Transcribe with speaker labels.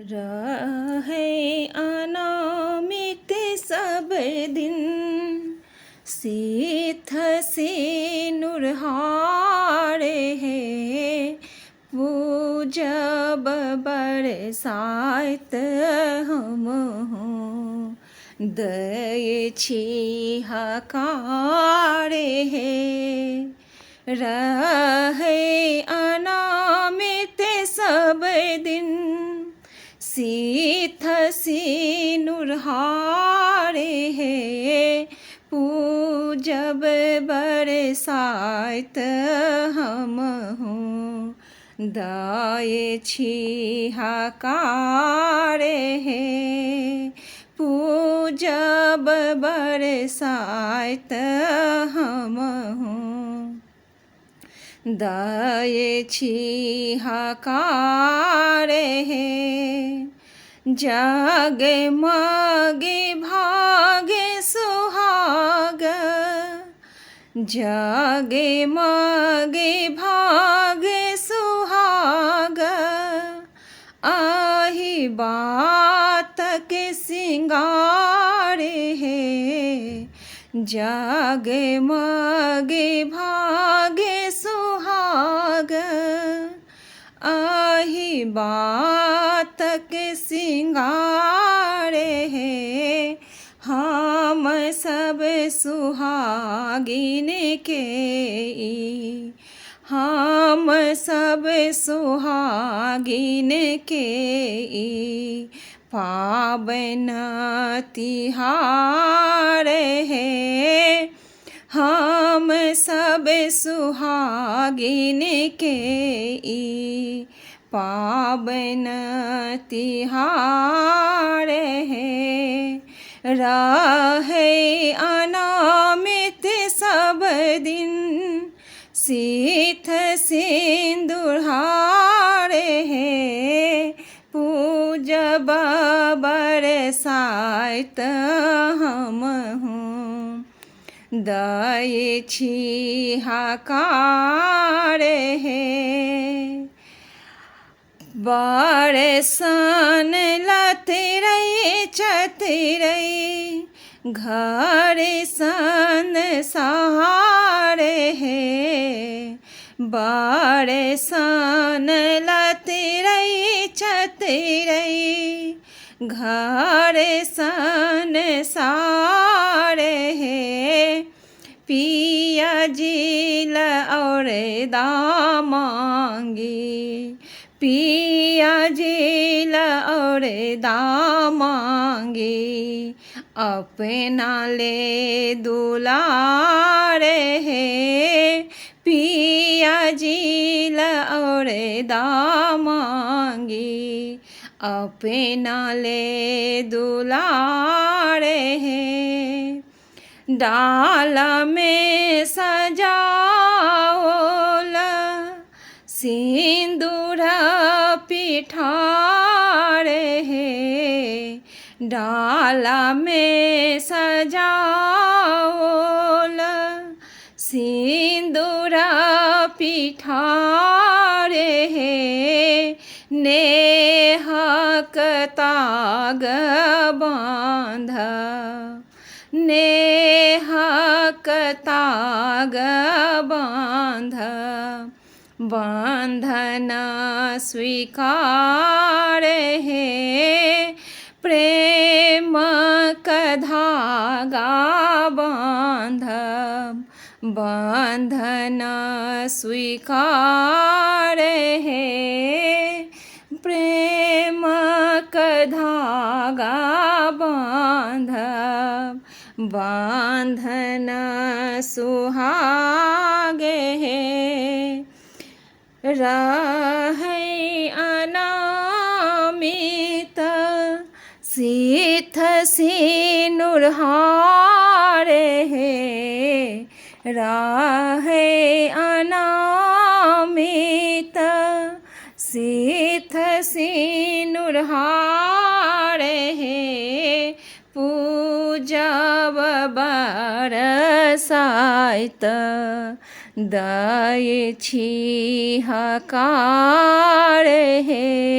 Speaker 1: रहे अनामिक सब दिन, सीथ से नुरहारे है पूजब बरसात हम हों, दय छी हकारे है रहे अनामित सब दिन, सीथ से नुरहारे है पूजब बरसात हम हों, दाय छी हकारे है पूजब बरसात हम हों, दाय छी हकारे है जागे मागे भागे सुहाग, जागे मागे भागे सुहाग, आही बात के सिंगार है जागे मागे भागे सुहाग, आही बात के सिंगार है हम सब सुहागिन के, हम सब सुहागिन के पावन तिहार है, हम सब सुहागिन के पावन तिहार है, रहे अनामित सब दिन, सीथ सिंदूरहार है पूजब बरसात हम हों, दय छी हकार है बरसन लतरई चतरई घर सन सहार है, बरसन लतरई चतरई घर सन सार है, पिया जिल और दामांगी, पिया जिल और दामांगी, अपना ले दुलार है पिया जिल और दामांगी, अपना ले दुलार है डाला में सजाओला सिंदूर पिठार है, डाला में सजाओला सिंदूर पिठार है, नेहक ताग बांधा, नेहक ताग बांधा, बंधन स्वीकार है प्रेम का धागा बांध, बंधन स्वीकार है प्रेम का धागा बांध, बंधन सुहाग है रहे अनामित सीथ सिनुरहार है, रहे अनामित सीथ सिनुरहार है, पूजब बरसाइत दय छी हकार है।